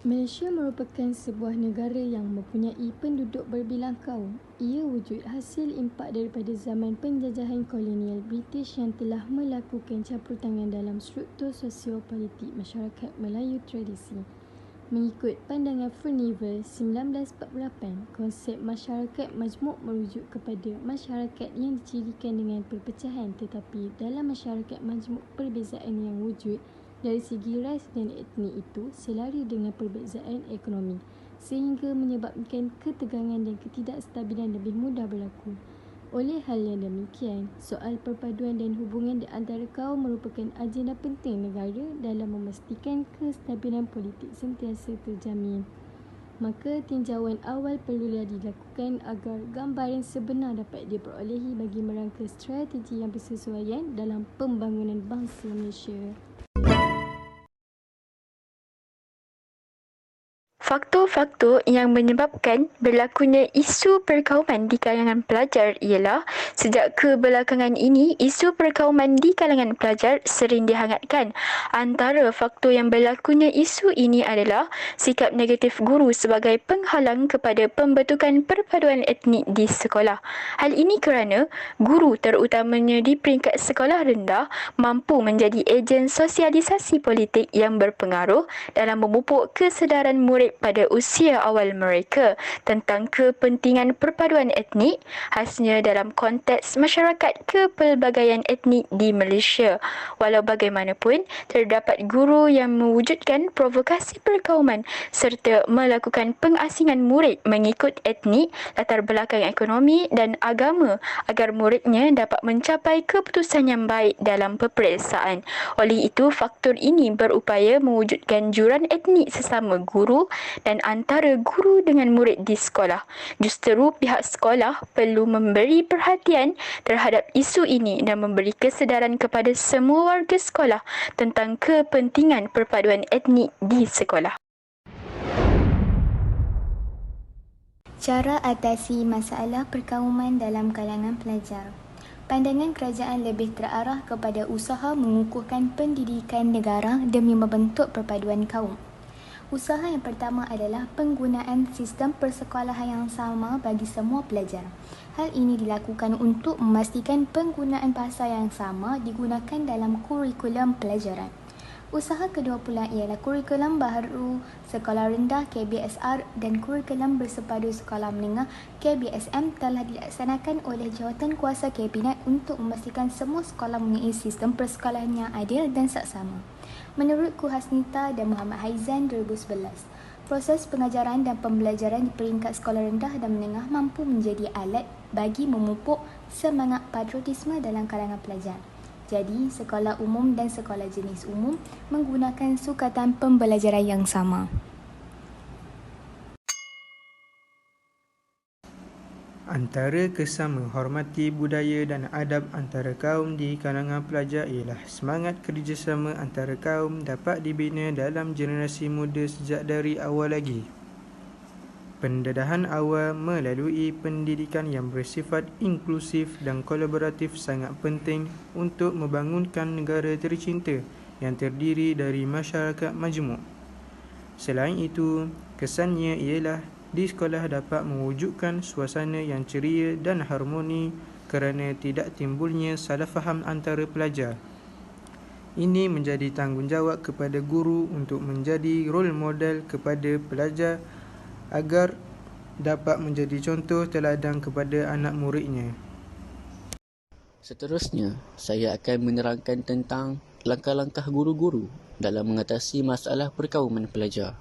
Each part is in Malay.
Malaysia merupakan sebuah negara yang mempunyai penduduk berbilang kaum. Ia wujud hasil impak daripada zaman penjajahan kolonial British yang telah melakukan campur tangan dalam struktur sosio-politik masyarakat Melayu tradisi. Mengikut pandangan Furnival 1948, konsep masyarakat majmuk merujuk kepada masyarakat yang dicirikan dengan perpecahan, tetapi dalam masyarakat majmuk perbezaan yang wujud dari segi ras dan etnik itu selari dengan perbezaan ekonomi, sehingga menyebabkan ketegangan dan ketidakstabilan lebih mudah berlaku. Oleh hal yang demikian, soal perpaduan dan hubungan di antara kaum merupakan agenda penting negara dalam memastikan kestabilan politik sentiasa terjamin. Maka tinjauan awal perlulah dilakukan agar gambaran sebenar dapat diperolehi bagi merangka strategi yang bersesuaian dalam pembangunan bangsa Malaysia. Faktor-faktor yang menyebabkan berlakunya isu perkauman di kalangan pelajar ialah sejak kebelakangan ini, isu perkauman di kalangan pelajar sering dihangatkan. Antara faktor yang berlakunya isu ini adalah sikap negatif guru sebagai penghalang kepada pembentukan perpaduan etnik di sekolah. Hal ini kerana guru terutamanya di peringkat sekolah rendah mampu menjadi ejen sosialisasi politik yang berpengaruh dalam memupuk kesedaran murid pada usia awal mereka tentang kepentingan perpaduan etnik, khasnya dalam konteks masyarakat kepelbagaian etnik di Malaysia. Walau bagaimanapun, terdapat guru yang mewujudkan provokasi perkauman serta melakukan pengasingan murid mengikut etnik, latar belakang ekonomi dan agama agar muridnya dapat mencapai keputusan yang baik dalam peperiksaan. Oleh itu, faktor ini berupaya mewujudkan juran etnik sesama guru dan antara guru dengan murid di sekolah. Justeru pihak sekolah perlu memberi perhatian terhadap isu ini dan memberi kesedaran kepada semua warga sekolah tentang kepentingan perpaduan etnik di sekolah. Cara atasi masalah perkauman dalam kalangan pelajar. Pandangan kerajaan lebih terarah kepada usaha mengukuhkan pendidikan negara demi membentuk perpaduan kaum. Usaha yang pertama adalah penggunaan sistem persekolahan yang sama bagi semua pelajar. Hal ini dilakukan untuk memastikan penggunaan bahasa yang sama digunakan dalam kurikulum pelajaran. Usaha kedua pula ialah kurikulum baharu sekolah rendah KBSR dan kurikulum bersepadu sekolah menengah KBSM telah dilaksanakan oleh Jawatankuasa Kabinet untuk memastikan semua sekolah mempunyai sistem persekolahan yang adil dan saksama. Menurut Kuhasnita dan Muhammad Haizan 2011, proses pengajaran dan pembelajaran di peringkat sekolah rendah dan menengah mampu menjadi alat bagi memupuk semangat patriotisme dalam kalangan pelajar. Jadi, sekolah umum dan sekolah jenis umum menggunakan sukatan pembelajaran yang sama. Antara kesan menghormati budaya dan adab antara kaum di kalangan pelajar ialah semangat kerjasama antara kaum dapat dibina dalam generasi muda sejak dari awal lagi. Pendedahan awal melalui pendidikan yang bersifat inklusif dan kolaboratif sangat penting untuk membangunkan negara tercinta yang terdiri dari masyarakat majmuk. Selain itu, kesannya ialah di sekolah dapat mewujudkan suasana yang ceria dan harmoni kerana tidak timbulnya salah faham antara pelajar. Ini menjadi tanggungjawab kepada guru untuk menjadi role model kepada pelajar agar dapat menjadi contoh teladan kepada anak muridnya. Seterusnya, saya akan menerangkan tentang langkah-langkah guru-guru dalam mengatasi masalah perkauman pelajar.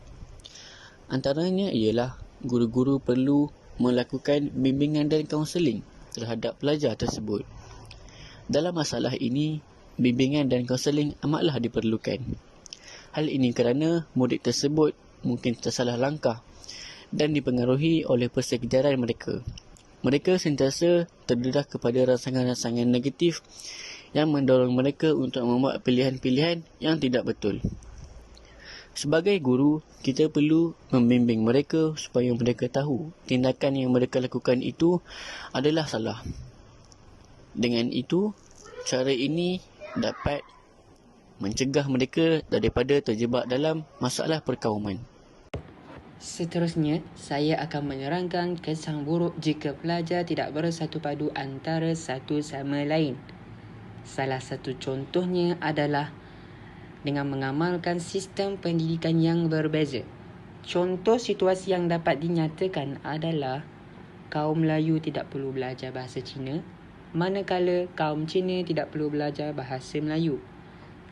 Antaranya ialah guru-guru perlu melakukan bimbingan dan kaunseling terhadap pelajar tersebut. Dalam masalah ini, bimbingan dan kaunseling amatlah diperlukan. Hal ini kerana murid tersebut mungkin tersalah langkah dan dipengaruhi oleh persekitaran mereka. Mereka sentiasa terdedah kepada rangsangan-rangsangan negatif yang mendorong mereka untuk membuat pilihan-pilihan yang tidak betul. Sebagai guru, kita perlu membimbing mereka supaya mereka tahu tindakan yang mereka lakukan itu adalah salah. Dengan itu, cara ini dapat mencegah mereka daripada terjebak dalam masalah perkauman. Seterusnya, saya akan menerangkan kesan buruk jika pelajar tidak bersatu padu antara satu sama lain. Salah satu contohnya adalah dengan mengamalkan sistem pendidikan yang berbeza. Contoh situasi yang dapat dinyatakan adalah kaum Melayu tidak perlu belajar bahasa Cina, manakala kaum Cina tidak perlu belajar bahasa Melayu.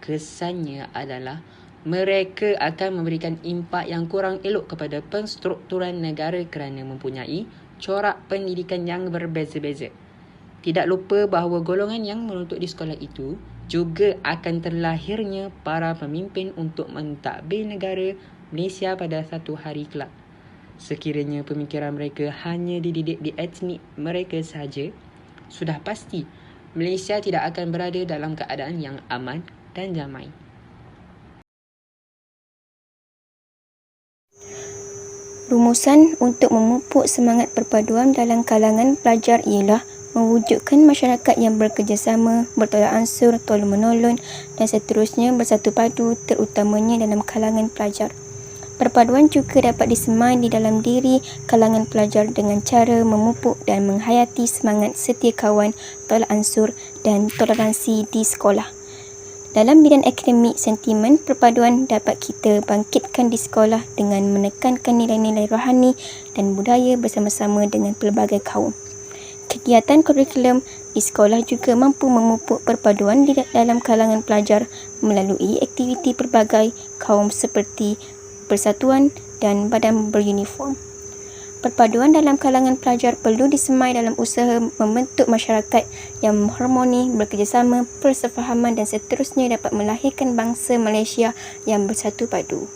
Kesannya adalah mereka akan memberikan impak yang kurang elok kepada penstrukturan negara kerana mempunyai corak pendidikan yang berbeza-beza. Tidak lupa bahawa golongan yang menuntut di sekolah itu juga akan terlahirnya para pemimpin untuk mentadbir negara Malaysia pada satu hari kelak. Sekiranya pemikiran mereka hanya dididik di etnik mereka sahaja, sudah pasti Malaysia tidak akan berada dalam keadaan yang aman dan damai. Rumusan untuk memupuk semangat perpaduan dalam kalangan pelajar ialah mewujudkan masyarakat yang bekerjasama, bertolak ansur, tolong-menolong dan seterusnya bersatu padu terutamanya dalam kalangan pelajar. Perpaduan juga dapat disemai di dalam diri kalangan pelajar dengan cara memupuk dan menghayati semangat setia kawan, tolak ansur dan toleransi di sekolah. Dalam bidang akademik, sentimen perpaduan dapat kita bangkitkan di sekolah dengan menekankan nilai-nilai rohani dan budaya bersama-sama dengan pelbagai kaum. Kegiatan kurikulum di sekolah juga mampu memupuk perpaduan di dalam kalangan pelajar melalui aktiviti pelbagai kaum seperti persatuan dan badan beruniform. Perpaduan dalam kalangan pelajar perlu disemai dalam usaha membentuk masyarakat yang harmoni, bekerjasama, persefahaman dan seterusnya dapat melahirkan bangsa Malaysia yang bersatu padu.